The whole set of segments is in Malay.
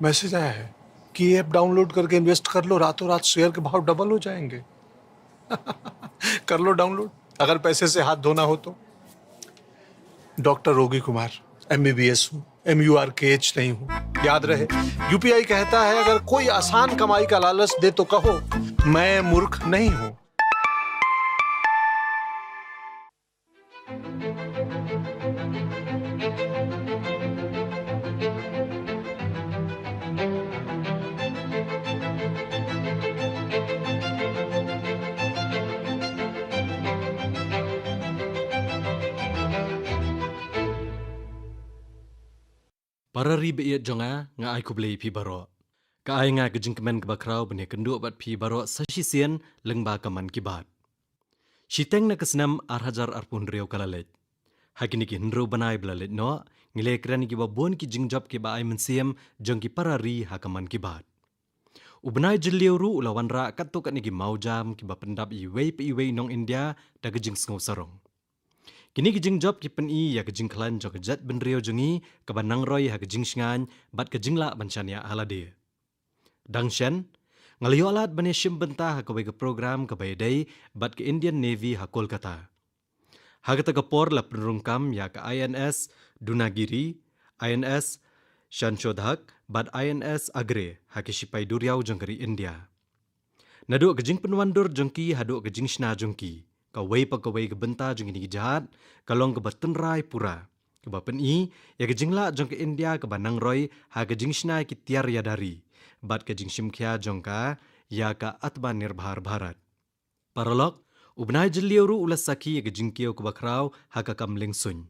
मैसेज आया है कि ये ऐप डाउनलोड करके इन्वेस्ट कर लो, रातों रात शेयर के भाव डबल हो जाएंगे। कर लो डाउनलोड, अगर पैसे से हाथ धोना हो तो। डॉक्टर रोगी कुमार, MBBS हूँ, MURKH नहीं हूँ। याद रहे, UPI कहता है अगर कोई आसान कमाई का लालच दे तो कहो मैं मूर्ख नहीं हूँ। Para ribe ia jonga nga ai kublei pi baro. Ka ai nga gejing kemen ke bakrau bene kendu bat pi baro sasisian lengba kaman kibat. Shiteng na kesenam arhajar arpun reo kalalet. Hakini ki hendro banai belalet no ngile kerani ki babon ki jingjab ki ba ai mensiam jong ki para ri hakaman kibat. Ubnai jeliu ru ulawan ra kato kat ni ki maujam ki ba pendap iwei nong India da gejing sngau sarong. Kini gejing job ki pen i ya gejing klan jog jat ben rio jongi ke banang roy ha gejing sngan bat gejing la banchania halade. Dangshen ngaliyo alat bane shim benta ha ke program ke dai bat ke Indian Navy ha Kolkata. Ha kata ke por la penrungkam ya ke INS Dunagiri, INS Shanshodhak bat INS Agre ha ke sipai duriau jongkari India. Nadu gejing penwandur jongki hadu gejing shna jongki. Kawai ke benta jong ini jahat, kalong ke batenrai pura. Ke bapen i, ya ke jingla jong ke India ke banang roy, ha ke jing shnai ki tiar ya dari. Bat ke jing shimkya jong ka, ya ka atba nirbhar bharat. Paralok, ubnai jeliuru ulas saki ya ke jing kio ke bakrau, ha ka kam lingsun.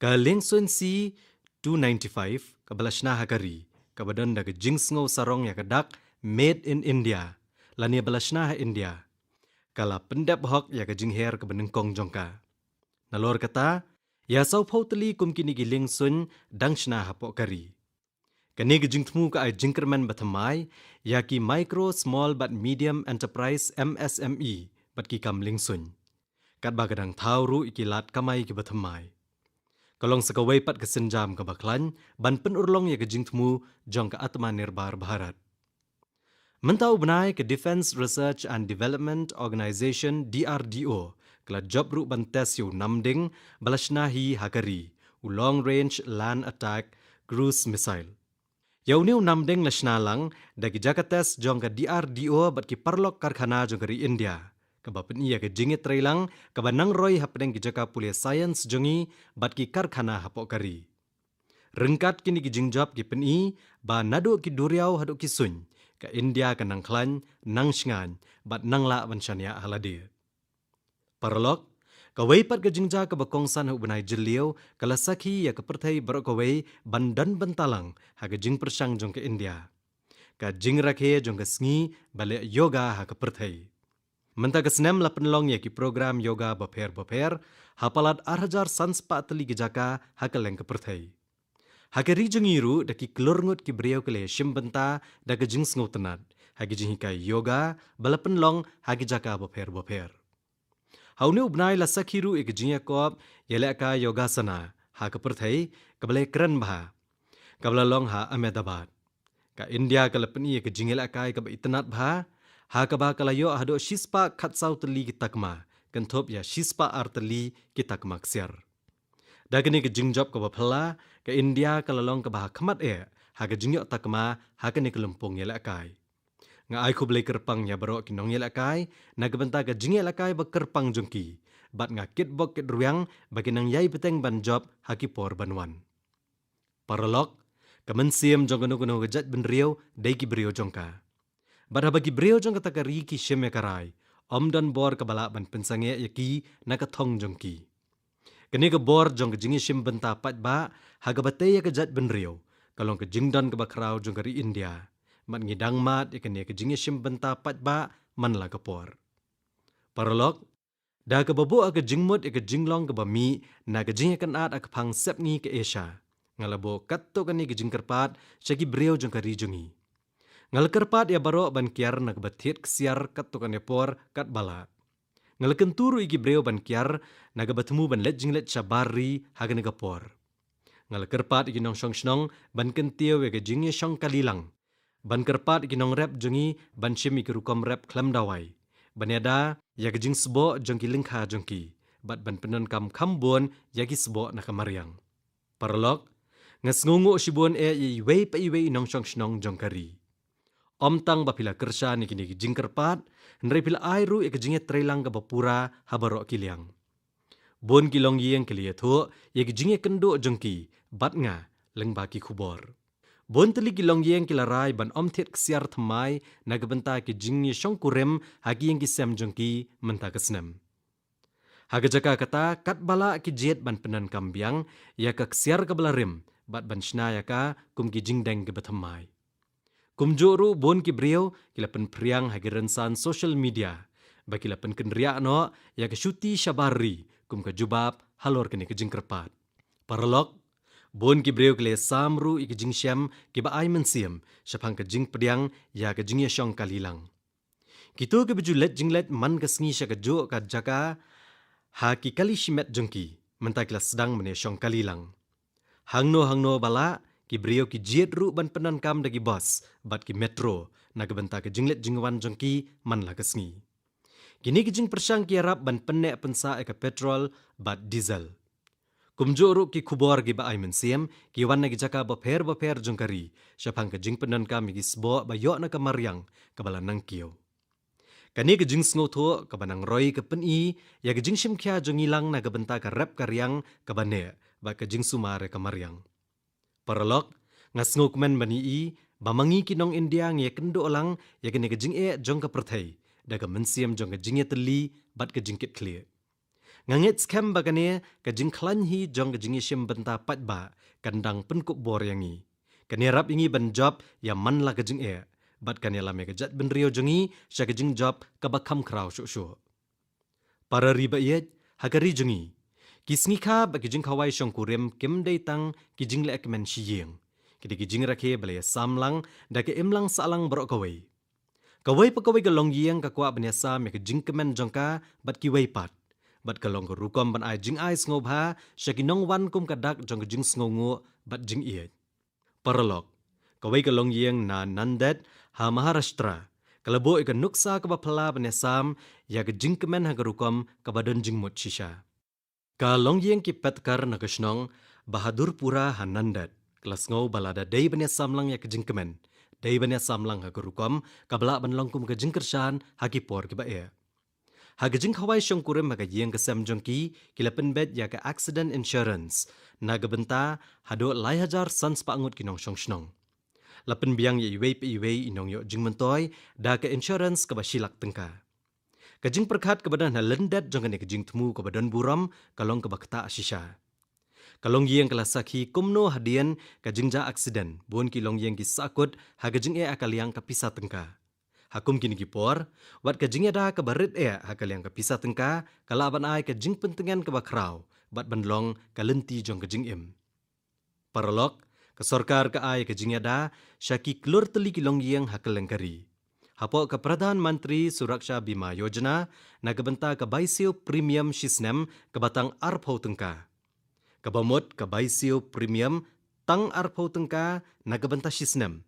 Ka lingsun si 295, ke balashna ha kari. Ke badan da ke jing sngo sarong ya ke dak, made in India. Lani balashna ha India. Kala pendap hok ya ke jingher ke benengkong jongka. Nalor kata, ya sau pauteli kum kini giling sun dangshna hapok kari. Kani ke jingtmu ka ay jingkerman batamai, ya ki micro, small but medium enterprise MSME bat ki kam ling sun. Kat bagadang tauru ikilat kamai ki batamai. Kalong sekawai pat kesenjam ke baklan, ban penurlong ya ke jingtmu jong ke atma nirbar bharat. Mentau benai ke Defence Research and Development Organisation DRDO kala job ru bantes yu namding balashnahi hakari u long range land attack cruise missile. Yau niu namding lashna lang dagi jakates jong ke DRDO bat ki parlok karkhana jong kari India. Kebapen iya ke jingit trailang kebanang roy hapdeng ki jaka pulia science jongi bat ki karkhana hapok kari. Rengkat kini ki jingjab ki peni ba nadu ki duriau hadu ki sun. Ke India ke nang klan, nang shngan, bat nang la banshania halade. Paralok, kawai pat ke jingja ke bakongsan hu benai jeliu, kala sakhi ya ke perthai barok kawai bandan bentalang ha ke jing persang jong ke India. Ka jing rakhe jong ke sngi bale yoga ha ke perthai. Menta ke senem la penlong ya ki program yoga baper, hapalat arhajar sanspa teli gejaka ha ke leng ke perthai. Hakeri jengiru daki kelurngut ki beriau kele shimbenta daki jing sngotenat. Hagi jinghikai yoga balapen long hagi jaka boper. Hauni ubnai la sakhiru ik jingya kop yeleka yoga sana. Ha keperthai kabale keren bha. Kabala long ha Ahmedabad. Ka India kalapeni ik jingela kai kab itnat bha. Ha kaba kalayo hado shispa khatsau teli ki takma. Kentop ya shispa arteli ki takma ksiar. Dagani ke jingjop ke bapala ke India ke lalong ke bah khamat ha ke jingyok takma ha ke ni kelumpung yela kai nga ai khu blai kerpang ya baro ki nong yela kai na ke benta ke jingyela kai ba kerpang jongki bat nga kit bok kit ruang bagi nang yai beteng ban job ha ki por banwan paralok ke mensiam jong kono ke jat ben riau dai ki brio jongka bat ha bagi brio jong ka ri ki sheme karai omdan bor ke bala ban pensange yaki na ka thong jongki. Kini ke bor jong ke jingi shim benta pat ba, haga bataya ke jat ben rio, kalong ke jingdan ke bakrau jong kari India. Mat ngidang mat ikani ke jingi shim benta pat ba, man la ke por. Paralok, da ke babu ke jingmut ke jinglong ke bami, na ke jingi kan at ke pang sep ngi ke Asia. Ngalabo katto kani ke jingkerpat, syaki brio jong kari jongi. Ngal kerpat ya baro ban kiar na ke batit kesiar katto kani por kat bala. Ngalakan turu iki breo ban kiar naga batemu ban let jinglet shabari haga naga por. ngal kerpat ikinong song snong ban kentio we gejing song kalilang. Ban kerpat ikinong rep jongi ban shim ikirukom rep klam dawai. Baneda ya gejing sebo jongki lingkha jongki. Bat ban penon kam kambon yagi sebo nakamariang. Paralog, ngasngungu sibon iwei pa iwei inong song snong jongkari. Om tang bapila kersa ni kini gejing kerpat, nrei pila airu ikejingnya trelang ke bapura habarok kiliang. Bon kilong yeng kelia thu, ye gejingnya kendo jongki, bat nga leng baki kubor. Bon teli kilong yeng kilarai ban om tiet kesiar thamai nagbenta kejingnya song kurem hagi yang kisem jongki menta kesnem. Haga jaka kata kat bala kijet ban penan kambiang ya ka kesiar ke belarim bat ban shna ya ka kum kijing deng ke bethamai. Kum joru bon ki brio kila pen priang hagi rensan social media bakila pen kenria no ya ke syuti syabari kum ke jubab halor kini kejing kerpat. Paralog bon ki brio kile samru ikejing syam ki ba ai mensiam syapang kejing pediang ya kejing ya syong kalilang. Kito ke bejulet jinglet man kesngi sya kejo ka jaka ha ki kali shimet jengki mentak la sedang mene syong kalilang. Hangno bala ki brio ki jiet ru ban penan kam dagi bos bat ki metro naga benta ke jinglet jingwan jengki man la kesngi. Kini ki jing persang ki arab ban penek pensa eka petrol bat diesel. Kumjo ru ki kubor gi ba ai mensiam ki wan nagi jaka baper jengkari syapang ke jing penan kam gi sbo ba yo na kamariang kabala nang kiyo. Kani ke jing sngo tho ka banang roi ke peni ya ke jing sim kya jongilang na ke benta ka rep karyang ka bane ba ke jing sumare ka mariang. Paralog ngasngo kumen bani i bamangi kinong India nge kendo olang ya ke jing jong ka perthai da ka mensiam jong ke jing teli bat ke jing kit clear. Nganget scam ba kane ke jing klan hi jong ke jing sim benta pat ba kandang penkup bor yangi. Kani rap ingi ban job ya man la ke jing bat kan ya lame kejat ben rio jongi sya kejing job kabakam kraw syu. Para riba yet hagari jongi. Kisngi kha ba kejing khawai syong kurem kem dei tang kejing le ekmen shiyeng. Kedi kejing rakhe bale samlang da ke imlang salang borok kawai. Kawai pa kawai galong yeng ka kwa banyasa me kejing kemen jongka bat kiwai pat. Bat kalong ko rukom ban ai jing ai sngoba sya kinong wan kum kadak jong kejing sngongo bat jing iet. Paralog kawai kalong yeng na nandet ha Maharashtra kalabo ikan nuksa ka bapala banesam ya ke jingkemen ha garukom ka badon jingmut shisha. Ka long yeng ki petkar na kashnong Bahadur Pura ha nandet kelas ngau balada dei banesam lang ya ke jingkemen dei banesam lang ha garukom ka bala ban longkum ka jingkershan ha ki por ki ba e. Ha ke jing khawai syong kurem ha ka yeng ke sem jongki kilapen bet ya ke accident insurance na gabenta hado lai hajar sans pa angut kinong syong shnong. Lapen biang ye iwei inong yo jing mentoy da ke insurance ke basilak tengka. Kajing perkat ke badan ha lendet jong ke jing temu ke badan buram kalong ke bakta shisha. Kalong yeng kelasaki kumno hadian kajing ja accident bon kilong yeng ki sakut ha kajing akaliang ke pisah tengka. Hakum kini ki por wat kajing da ke barit ha kaliang ke pisah tengka kalaban ai kajing pentengan ke bakrau bat bandlong kalenti jong kajing im. Paralog kesorkar ke ai ke jingada syaki klur teli kilong yeng hakelengkari. Hapo ke Pradhan Mantri Suraksha Bima Yojana na kebenta ke baisio premium shisnem ke batang arpau tengka. Kebamut ke baisio premium tang arpau tengka na kebenta shisnem.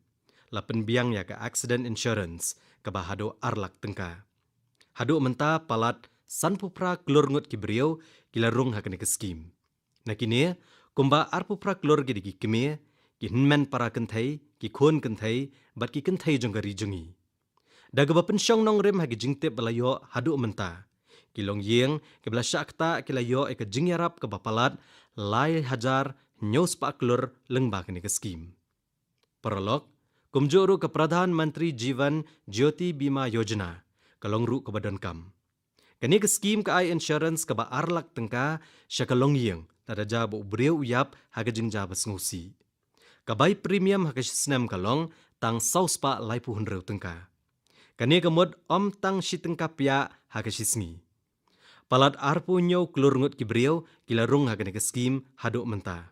Lapen biang ya ke accident insurance ke bahado arlak tengka. Hado menta palat sanpupra klur ngut kibriau kilarung hakene ke skim. Nakini kumba arpupra klur gidi kemie ki hinmen para kenthai ki khon kenthai bat ki kenthai jonggari jongi daga pensyong nong rem hagi jingte balayo hadu menta kilong yeng ke bala syakta kilayo e ke jingyarap ke bapalat lai hajar nyos pa klur lengba kini ke skim. Paralog kumjoru ke Pradhan Mantri Jivan Jyoti Bima Yojana kalong ru ke badan kam. Kani ke skim ke ai insurance ke ba arlak tengka sya kalong yeng tada jabo breu uyap hagi jingjab sengusi. Kabai premium hakasnem kalong tang saus pa lai pu hundreu tengka. Kani kemud om tang si tengka pia hakasisngi. Palat arpu nyo klur ngut kibriau kilarung hakane ke skim haduk menta.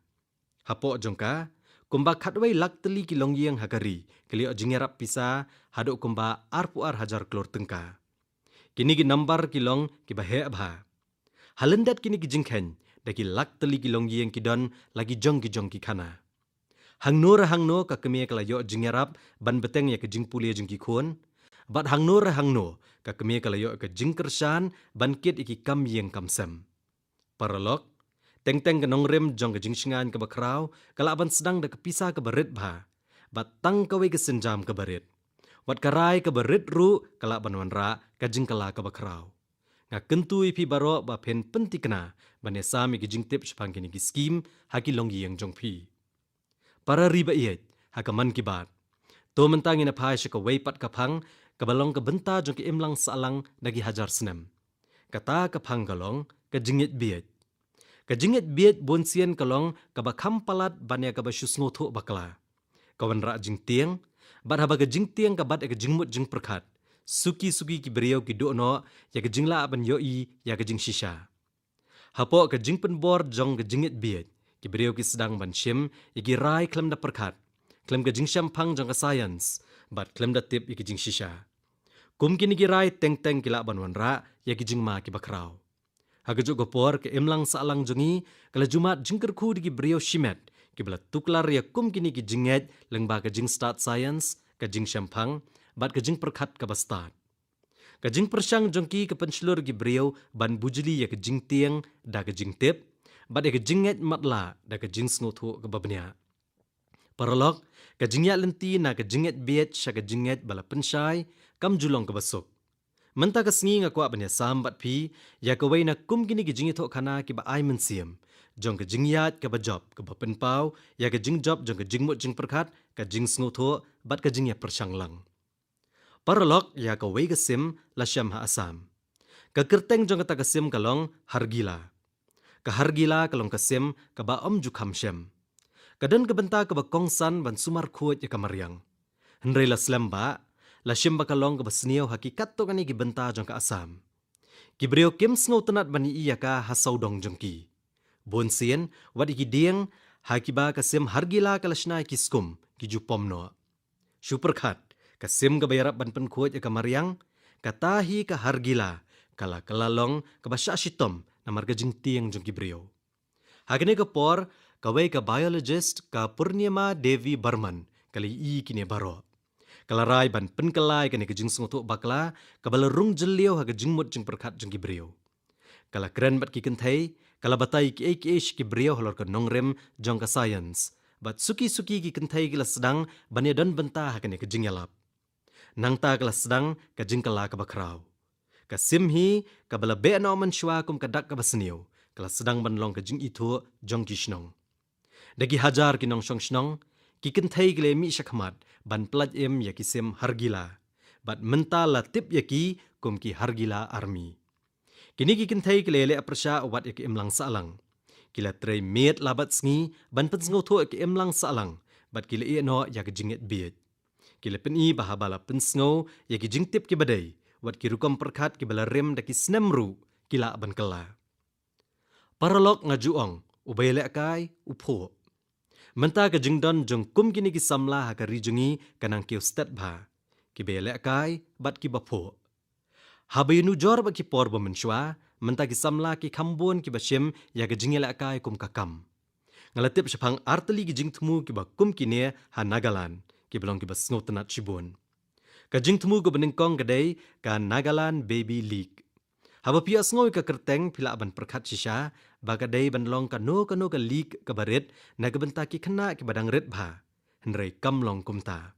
Hapo jongka kumba khatwai lak teli kilong yeng hakari kelio jingerap pisa haduk kumba arpu ar hajar klur tengka. Kini ki nambar kilong ki bahe abha. Halendat kini ki jingkhen daki lak teli kilong yang kidon lagi jong ki kana. Hang no ka kemia kala yo jingerap ban beteng ya ke jing pulia jing ki khun. Bat hang no ka kemia kala yo ke jing kersan ban kit iki kam yang kam sem. Paralok, teng-teng ke nongrem jong ke jing singan ke bakrau, kala ban sedang da kepisah ke berit ba. Bat tang kawe ke senjam ke berit. Wat karai ke berit ru kala ban wanra ke jing kala ke bakrau. Nga kentu ipi baro ba pen pentikna ban sami ke jing tip sepang kini ki skim haki longgi yang jong pi. Para riba iet hakaman kibat. To mentang ina pai syaka weipat kapang kabalong ke benta jong ke imlang salang dagi hajar senem. Kata kapang kalong ke jingit biet. Ke jingit biet bonsian kalong ke bakam palat banya ke basyus ngoto bakla. Kawan rak jing tiang, bat haba ke jing tiang ke bat ke jingmut jing perkat. Suki-suki ki beriau ki do'no ya ke jingla ban yoi ya ke jing shisha. Hapo ke jing penbor jong ke jingit biet. Ki beriau ki sedang ban shim, iki rai klem da perkat. Klem ke jing syampang jong ke science, bat klem da tip iki jing shisha. Kum kini ki rai teng-teng kila ban wanra, ya ki jing ma ki bakrau. Hagajuk gopor ke imlang saalang jongi, kala jumat jing kerku di ki beriau shimet, ki bela tuklar ya kum kini ki jinget, lengba ke jing start science, ke jing syampang, bat ke jing perkat ke bastart. Ke jing persyang jongki ke penselur ki beriau ban bujeli ya ke jing tiang, da ke jing tip, bat ke jinget matla da ke jing sngotu ke babnya. Paralog, ke jingyat lenti na ke jinget biet sya ke jinget bala pensyai, kam julong ke basuk. Menta ke sengi ngakwa banya sambat pi, ya ke way na kum kini ke jingit hok kana ki ba ay mensiam. Jong ke jingyat ke bajob ke bapenpau, ya ke jingjob jong ke jingmut jing perkat, ke jing sngotu, bat ke jingyat persyang lang. Paralog, ya ke way ke sim, la syam ha asam. Ke kerteng jong ke ta ke sim kalong, hargila. Kehargila kalong kesim ke ba om jukam syem. Kadan kebenta ke ba kongsan ban sumar kuat ya kamariang. Hendrai la selamba, la syem ba kalong ke ba seniau hakikat to kani ki benta jong ke asam. Ki beriau kim sngau tenat bani iya ka hasau dong jong ki. Bon sien, wat iki dieng, haki ba kesim hargila ke la shnai ki skum, ki jupom no. Syuperkat, kesim ke bayarap ban pen kuat ya kamariang, katahi ke hargila, kala kelalong ke ba syashitom, namar ke jing tiang jong ki beriau. Hakene ke por, kawai ke biologist ka Purnima Devi Barman, kali i kini baro. Kalarai ban penkelai kene ke jing sungutuk bakla, kabala rung jeliau ha ke jingmut jing perkat jong ki beriau. Kala keren bat ki kentai, kala batai ki ek ki beriau halor ke nongrem jong ke science. Bat suki-suki ki kentai kila sedang, banya dan bentah hakene ke jing yalap. Nangta kala sedang, ke jing kala ke bakrau. Kasimhi kabala be na man shwa kum kadak ka basniu kala sedang banlong ka jing itu jong kishnong dagi hajar kinong shong shnong ki kenthai gle mi shakmat ban plat em ya kisim hargila bat mental la tip ya ki kum ki hargila army kini ki kenthai gle le aprsha wat ya ki imlang salang kila trei met labat sngi ban pensngo tho ki imlang salang bat kila e no ya ki jinget biet kila peni bahabala pensngo ya ki jing tip ki badai wat ki rukam perkat ki bala rem da ki snemru kila ban kala. Paralok ngajuong, ubay kai upho. Menta ke jingdon jong kum kini ki samla ha ka rijungi kanang ki ustat ba. Ki bele kai bat ki bapho. Habayunu jor ba ki por ba menshwa, menta ki samla ki kambon ki basyem ya ke jingela kai kum kakam. Ngalatip syapang arteli ki jingtmu ki ba kum kini ha Nagaland, ki belong ki ba sngotenat shibun. Kajing temu ke benengkong kedai ka Nagaland Baby League. Haba pia ngoi ke kerteng pila ban perkat shisha, ba kedai ban long ka no ke league ke barit, na ke benta ki kena ki badang rit ba. Henry kam long kumta.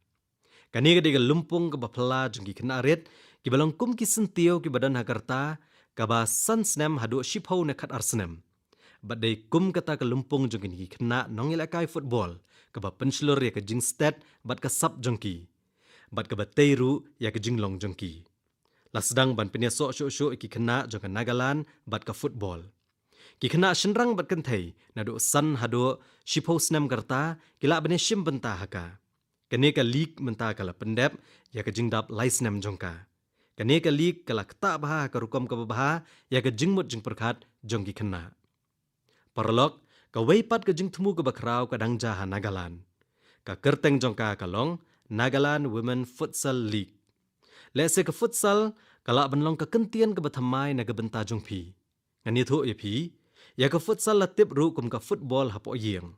Kani kedai ke lumpung ke bapela jeng ki kena rit, ki balong kum ki sentio ki badan hakarta, ka ba sansnem hadu shiphau na kat arsenem. Badai kum kata ke lumpung jeng ki kena nong ilakai football, ka ba penslur ya ke jing stat, bat ke sub jeng ki. Bat ke bateiru ya ke jinglong jongki. La sedang ban penia sok ki kena jong ke Nagaland bat ke football. Ki kena shenrang bat kentai na do san hado shipo snam karta kila bene shim benta haka. Kene ke league menta kala pendep ya ke jingdap laisnam jongka. Kene ke league kala keta baha ke rukom ke baha ya ke jingmut jing perkat jongki kena. Paralok ke weipat ke jing temu ke bakrau ke dangja Nagaland. Ka kerteng jongka kalong Nagaland Women Futsal League. Lese ke futsal, kala benlong ke kentian ke batamai na ke benta jong pi. Ngani thu ya pi, ya ka futsal latip ru kum ka football hapo yeng.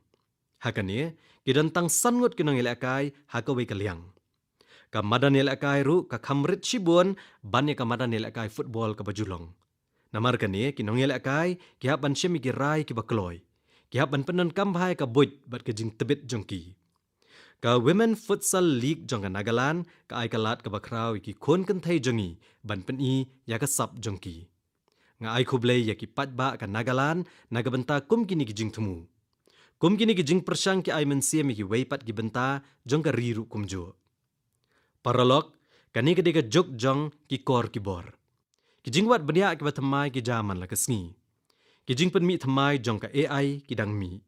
Hakane kidan tang sangut kinong ilakai hakawe kaliang. Ka madan ilakai ru ka kamrit shibun ban ka madan ilakai football ka bajulong. Namar kane kinong ilakai ki haban shemi ki rai ki bakloi. Ki haban penan kambhai ka buj bat ka jing tebit jongki. Ka Women Futsal League jong ka Nagaland ka ai kalat ka bakraw ki kon kan thai jongi ban pen i ya ka sap jongki. Nga ai khublei ya ki patba ka Nagaland nagabenta kum kini ki jing themu. Kum kini ki jing persang ki ai mensia mi ki weipat ki benta jong ka riru kumjo. Paralok kani ka de ka jok jong ki kor ki bor. Ki jing wat bedia ki batamai ki jaman la ka sngi. Ki jing pen mi thamai jong ka AI ki dang mi.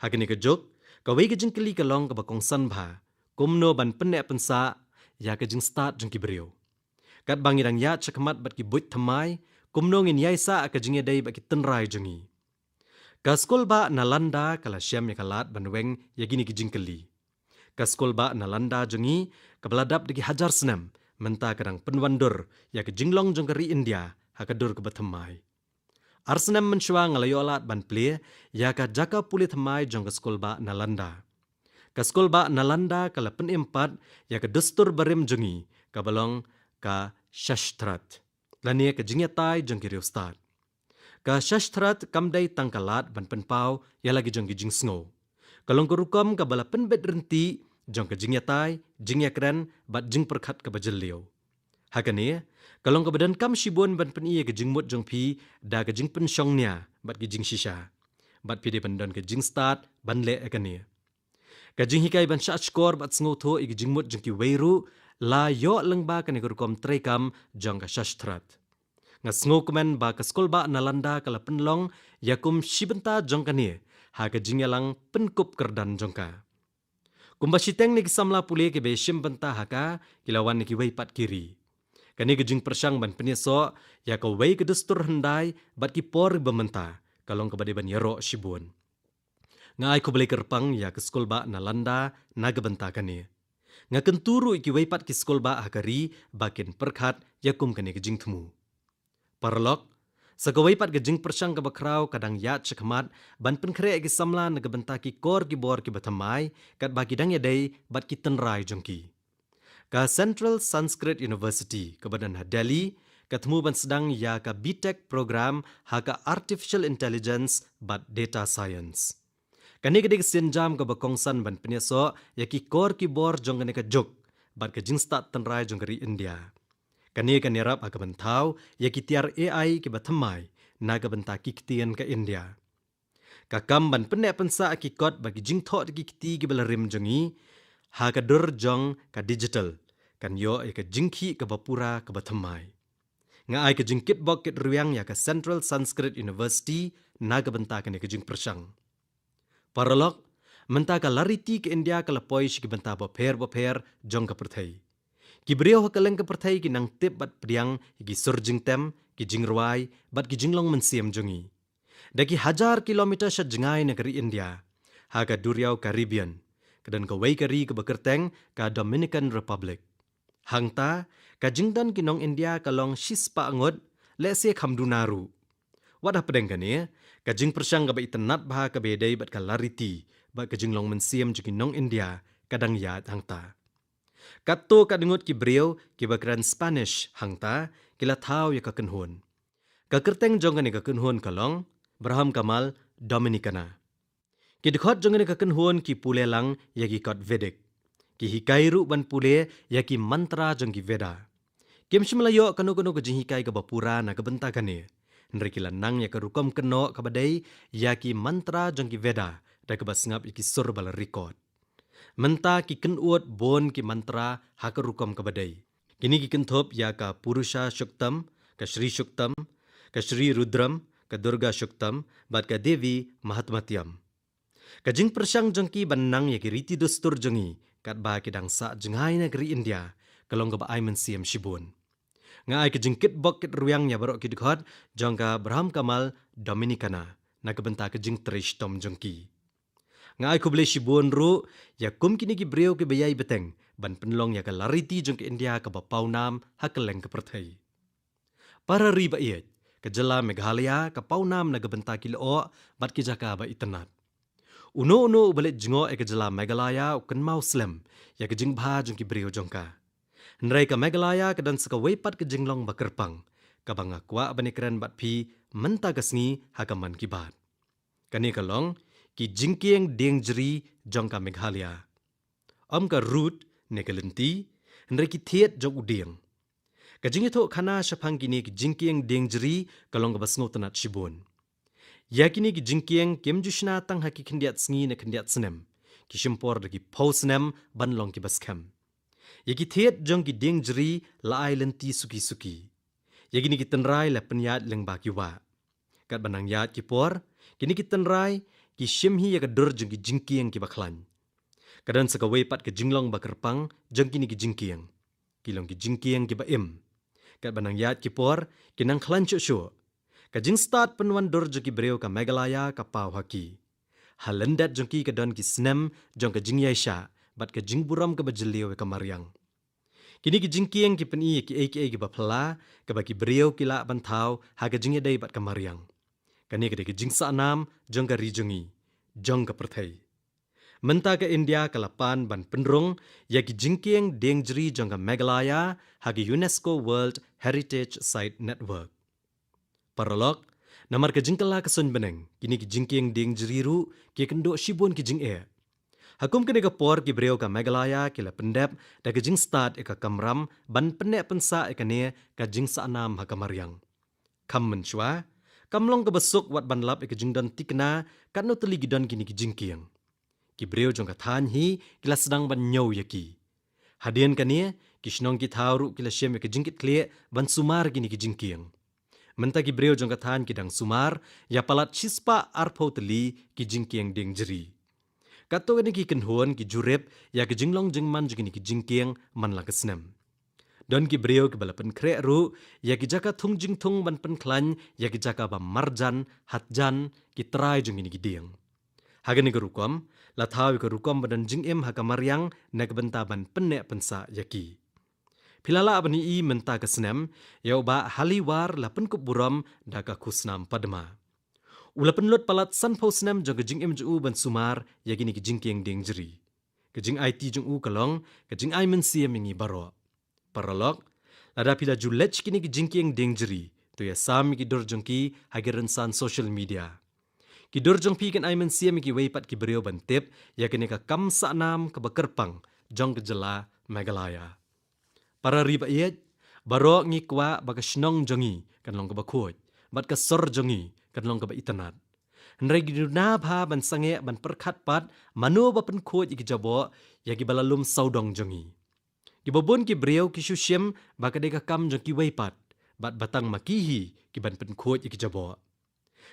Hakani ka jok ka wei ka jing kali ka long ka bakong san bha. Kumno ban penne pensa ya ka jing start jong ki brio. Kat bangi dang ya chakmat bat ki buit thamai kumno ngin yai sa ka jing dei ba ki tenrai jongi. Ka skol ba Nalanda kala syam ya kalat banweng ya gini ki jing kali. Ka skol ba Nalanda jongi ka beladap deki hajar senam menta kadang penwandur ya ke jinglong jong kari India hakadur ke bathamai. Arsenam mensyua ngalayo alat ban ple ya ka jaka puli thamai jong ke skol ba Nalanda. Ka skol ba Nalanda kala penimpat ya ke dustur barim jongi ka balong ka Shastrat. Lani ka jingyatai jong kiri ustad. Ka Shastrat kamdai tangkalat ban penpau ya lagi jong ki jing sngo. Kalong kerukom ka bala penbet renti jong ke jingyatai, jingyakran bat jing perkhat ke bajeliau. Hakane, kalong ke badan kam shibun ban peniye ke jingmut jong pi da ke jing pensyongnya bat ke jing shisha. Bat pi de pandon ke jing start ban le akane. Ka jing hikai ban shat skor bat sngo tho ke jingmut jong ki weiru la yo lengba kane kerukom trekam jong ka Shastrat. Nga sngo kemen ba ke skol ba Nalanda kala penlong yakum shibenta jong kane ha ke jingyalang penkup kerdan jongka. Kumba siteng ni kisamla puli ke be shim benta haka kilawan ni ki wei pat kiri. Kani ke jing persang ban penyeso ya ka wei ke dustur hendai bat ki por bementa kalong ke bade ban yaro shibun. Nga ai ko beli kerpang ya ke skol ba Nalanda naga benta kani. Nga kenturu ki wei pat ki skol ba hakari bakin perkhat yakum kani ke jing themu. Parlok sagawai pat ke jing persang ke bakrau kadang ya chakmat ban penkre ke samla na benta ki kor ki bor ki bathamai kat bagi dang yadai bat ki tenrai jongki. Ka Central Sanskrit University ke badan Delhi ketemu ban sedang ya ka BTech program ha ka Artificial Intelligence bat Data Science. Kani ke senjam ke bakongsan ban penyeso ya ki kor ki bor jong kani ke jok bat ke jing start tenrai jong kari India. Kani kan yarap aga bentau ya kitiar AI ki bathamai naga benta ki kitian ke India. Kakam ban penne pensa ki kot bagi jing thot ki kiti ki belarim jongi ha ka dur jong ka digital kan yo ya ka jingki ke bapura ke bathamai. Nga ai ka jingkit bok kit ruyang ya ka Central Sanskrit University naga benta kan ya ka jing persang. Paralok menta ka lariti ke India ka lapoi shi ki benta boper jong ka perthai. Ki beriau hakaleng ke perthai ki nang tip bat priang ki surjing tem ki jingruai bat ki jinglong mensiam jongi. Daki 1000 kilometer syat jengai negeri India. Ha ka Duriau Caribbean. Kedan ka wei kari ke bekerteng ka Dominican Republic. Hangta ka jingdan ki nong India kalong shispa angot le se khamdunaru. Wadah pedeng kani ka jing persang ka ba itenat bah ka bedai bat ka lariti bat ka jinglong mensiam jongi nong India kadang yat hangta. Kato kadengut ki beriau ki bakran Spanish hangta kila tau ya kakenhun. Kakerteng jongan ni kakenhun kalong Braham Kamal Dominicana. Ki dekhot jongan ni kakenhun ki pule lang ya ki kot Vedic. Ki hikairu ban pule ya ki mantra jong ki Veda. Kim shimlayo kanu-kanu ke hikai ke bapura na kebentakane. Nrikila nang ya kerukom keno kabadai ya ki mantra jong ki Veda da kebasngap ya ki sur bala record. Menta ki kenuot bon ki mantra hakarukom kabadai. Kini ki kenthop ya ka Purusha Shuktam, ka Shri Shuktam, ka Shri Rudram, ka Durga Shuktam, bat ka Devi Mahatmatyam. Ka jing persang jengki banang ya ki riti dustur jengi, kat ba ki dang sa jengai negeri India, kalong ka ba ay mensiam shibun. Nga ay ka jingkit bok kit ruyang ya barok ki dekhot, jong ka Braham Kamal Dominicana, na kabenta ka jing trish tom jengki. Nga ay ko beli shibun ru, ya kum kini ki beriau ki bayai beteng, ban penlong ya ka lariti jong ke India ka bapau nam hakeleng ke perthai. Para riba iat, ke jela Meghalaya ke paunam na gebenta kilo bat ki jaka ba itenat. Uno balit jengo ke jela Meghalaya uken Muslim ya ke jingbha jong ki brio jongka. Nrai ka Meghalaya ke dan seka weipat ke jinglong bakerpang ka banga kwa bani keren bat pi menta kasngi hakaman kibat. Kani kalong ki jingkieng dengjri jongka Meghalaya. Ka root ne kalenti nrai ki thiet jong udiang. Kajing ito kana syapang kini ki jingkieng dengjri kalong ka basngo tanat shibun. Ya kini ki jingkieng kem jushna tang haki kendiat sngi na kendiat senem. Ki shimpor dagi pausnem banlong ki baskem. Ya ki thiet jong ki dengjri laai lenti suki-suki. Ya kini ki tenrai la penyat leng baki wa. Kat banang yat ki por, kini ki tenrai ki shimhi ya kadur jong ki jingkieng ki baklan. Kadan sekawai pat ke jinglong bakerpang jong kini ki jingkieng. Kilong ki jingkieng ki baim. Kat banang yat ki por, kinang klan syuk. Ka jing start penuan dur jong ki breu ka Meghalaya ka pau haki. Halendat jong ki kadon ki snem jong ka jing yaisha, bat ka jing buram ka bajeliu ka mariang. Kini ki jingkieng ki peni ki aka ki bapla, ka baki breu ki la bantau ha ka jing yadai bat ka mariang. Kani ka ki jing sa anam jong ka rijongi, jong ka perthai. Menta ke India ke lapan ban penrung ya ki jingkieng dengjri jong ka Meghalaya hagi UNESCO World Heritage Site Network. Paralog, namar ke jingkala ke sun beneng, kini ki jingkieng dengjri ru ki kendo shibun ki jing e. Hakum kene ka por ki breu ka Meghalaya ki la pendep da ke jing start e ka kamram ban penek pensa e ka ne ka jing sa anam ha kamariang. Kam menshwa, kamlong ke besuk wat ban lap e ka jing don tikna kat no teli gidon kini ki jingkieng. Ki breu jong ka than hi kila sedang ban nyau yaki. Hadian kania ki shnong ki thauru kila shem ke jingkit kle ban sumar gini ki jingkieng. Menta ki breu jong ka than ki dang sumar ya palat chispa arpo teli ki jingkieng ding jeri. Kato gani ki kenhuan ki jurep ya ki jinglong jingman jgini ki jingkieng man la kesnem. Don ki breu ki balapan kre ru ya ki jaka thung jing thung ban pen klan ya ki jaka ba marjan hatjan ki trai jgini ki dieng. Hagani ke rukom, la thawi ke rukom badan jingim ha kamariang na kebentaban penek pensa yaki. Pilala abani i menta ke senem, yau ba haliwar la penkup buram da ka kusnam padma. Ula penlut palat san pau senem jong ke jingim ju ban sumar yakini ke jingkieng ding jeri. Ke jing IT jong u kalong, ke jing ai mensia mingi baro. Paralog, lada pila ju lech kini ke jingkieng ding jeri, tu ya sami ki dur jong ki hagiran san social media. Ki dur jong pi kan ai mensia mi ki weipat ki breu ban tip ya kini ka kam sa nam ke bakerpang jong ke jela Meghalaya. Para riba iet, baro ngi kwa baka shnong jongi kan long ke bakuot, bat ka sor jongi kan long ke ba itanat. Nrai gi na bha ban sange ban perkhat pat manu ba pen kuot iki jabo ya ki balalum saudong jongi. Ki babon ki breu ki shushim baka de ka kam jong ki weipat, bat batang makihi ki ban pen kuot iki jabo.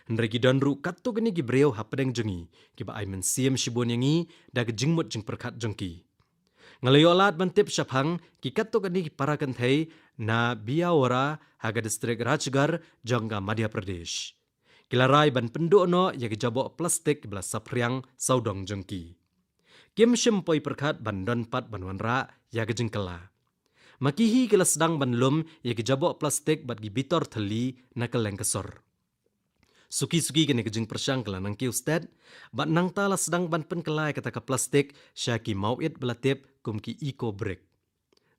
Nrai ki donru katto gani ki breu hapedeng jongi ki ba ai mensiam shibon yangi da ke jingmut jing perkhat jongki. Ngalayolat bantip syapang ki katto gani ki parakan thai na Biawara haga distrik Rajgar jongga Madhya Pradesh. Kilarai ban penduk no ya ki jabo plastik bela sapriang saudong jongki. Kim shimpoi perkhat ban don pat ban wanra ya ke jingkala. Makihi kila sedang ban lum ya ki jabo plastik bat gi bitor thali na keleng kesor. Suki-suki kini kejing persyang kala nang ki ustad, bat nang tala sedang ban pen kelai kata ka plastik syaki mauit belatip kum ki eco break.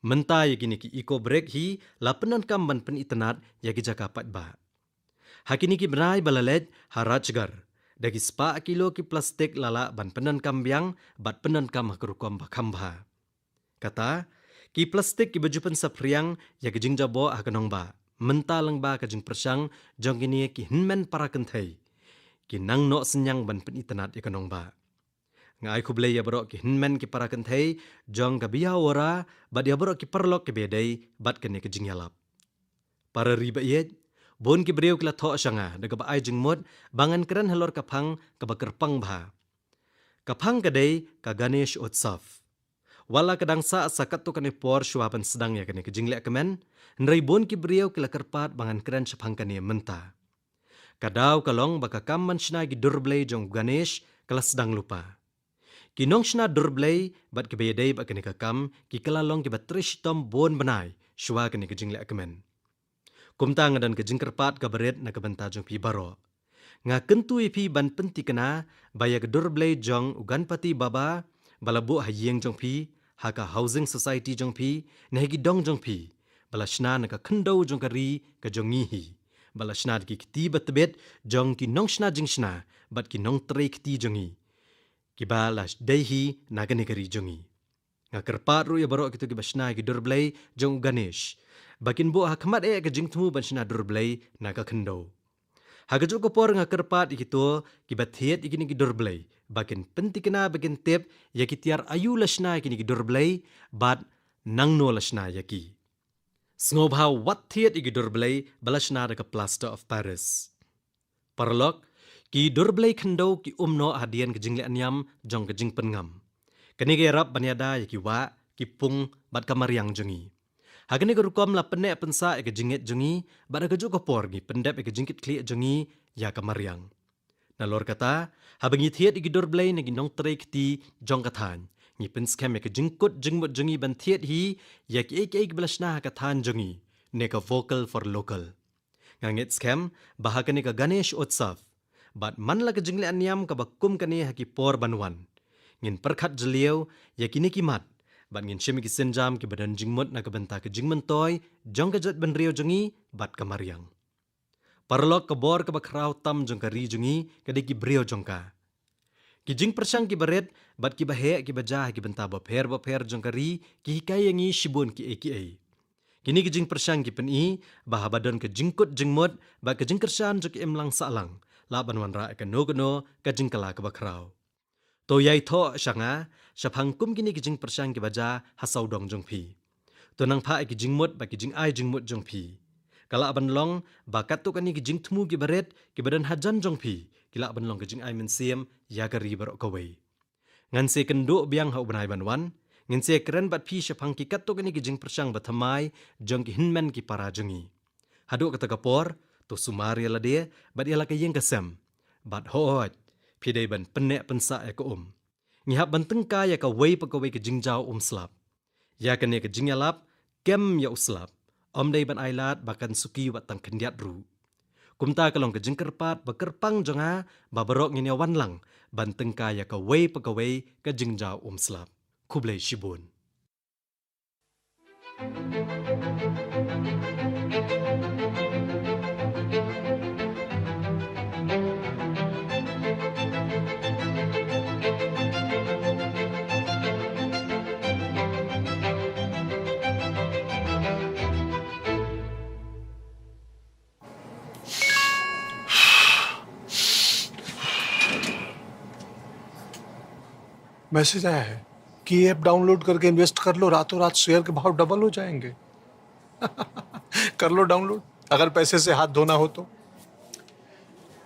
Menta ya kini ki eco break hi lapenan kam ban pen itenat ya ki jaka pat ba. Hakini ki benai balalet harajgar. Dagi spa kilo ki plastik lala ban penan kam biang bat penan kam hakerukom bakamba. Kata, ki plastik ki baju pen sapriang ya ki jing jabo hakanong ba. Menta lang ba kajing persyang jong kini ki hinmen para kentai. Ki nang no senyang ban pen itanat ikanong ba. Ngai ku belai ya berok ki hinmen ki para kentai jong ka Biawara bat ya berok ki perlok ki bedai bat kene kajing yalap. Para riba iet, bon ki breu kila thok syanga daga ba ai jing mut bangan keren halor kapang ka bakerpang ba. Kapang kadai ka Ganesh Utsav. Wala kadang sa sakat tu kani por syuapan sedang ya kani kejing lek kemen, nrai bon ki breu kila kerpat bangan keren syapang kani menta. Kadau kalong baka kam man syna gi durblay jong Ganesh kala sedang lupa. Kinong syna durblay bat kebedai bak kani kakam ki kala long ki batrish tom bon benai syua kani kejing lek kemen. kumta ngadan ke jingkerpat ka beret na kabanta jong pi baro. Nga kentu ipi ban penti kena baya ke dorblay jong ugan pati baba balabu hayeng jong pi haka housing society jong pi nahigi dong jong pi balashna na ka kendo jong kari ka jong ngihi balashna ki kiti batbet jong ki nong shna jing shna bat ki nong tre kiti jongi ki balash dehi nagani kari jongi nga kerpat ru ya baro kitu ki bashna ki dorblay jong ganesh bakin bo hakmat ka jing tmu ban shna dorblay na ka kendo hagajuk ko por nga kerpat ikito kibathiet ikini ki dorblay bakin penti kena bakin tep yaki tiar ayu lashna ikini ki dorblay bat nangno lashna yaki snobha wat thiet iki dorblay balashna ka plaster of paris parlok ki dorblay khendo ki umno hadian ke jingle anyam jong ke jing pengam kani ge rap banyada yaki wa ki pung bat kamariang jongi hagani ko rukom la penne pensa ke jinget jongi bada kejuk ko porgi pendep ke jingkit kli jongi ya kamariang nalor kata habangi thiet iki dorblay nagi nong trek ti jong kathan ngi penskem ke jingkut jingmut jongi ban thiet hi yak ek blashna kathan jongi ne ka vocal for local nganget scam bahakani ka ganesh utsav bat manla ke jingle anyam ka bakum kani haki por banwan ngin perkhat jeliau yakini kimat bat ngin shemi ki senjam ki badan jingmut na kabenta ke jingmentoy jong ka jat benrio jongi bat kamariang parlok ke bor ke bakrau tam jong ka ri jongi ka deki brio jongka ki jing persang ki baret bat ki bahe ki bajah ki benta bapher jong ka ri ki hikai yangi shibun ki eki kini ki jing persang ki peni bahabadon ke jingkut jingmut ba ke jing kersan jok emlang salang la banwan ra ka no ka jingkala ke bakrau to yai tho shanga shaphang kum kini ki jing persang ki baja hasau dong jong phi to nang pha ki jingmut ba ki jing ai jingmut jong phi kala ban long ba kat to kani ki jing thmu ki baret ki badan hajan jong phi kila ban long ki jing ai men siam ya ka ri bar ka wei ngan se kendo biang hau banai banwan ngin se kren bat phi shaphang ki kat to kani ki jing persang ba thamai jong ki hinmen ki para jongi hadu kata kapor to sumari la de bat ila ka yeng kasam bat hot phi dei ban penne pensa ya ko ngihap ban tengka ya ka wei pa ka wei ka jingjau slap ya ka ne ka jingalap kem ya uslap dei ban ailat bakan suki wat tang kendiat ru kumta kalong ka jingkerpat ba kerpang jonga ba barok ngin wan lang ban tengka ya ka wei pa ka wei ka jingjau slap kublai shibun message आया है कि ये app download करके इन्वेस्ट कर लो, रातों रात शेयर के भाव डबल हो जाएंगे। कर लो डाउनलोड, अगर पैसे से हाथ धोना हो तो।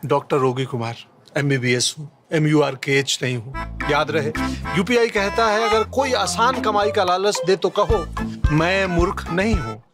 डॉक्टर रोगी कुमार, MBBS हूँ, MURKH नहीं हूँ। याद रहे, UPI कहता है अगर कोई आसान कमाई का लालच दे तो कहो मैं मूर्ख नहीं हूँ।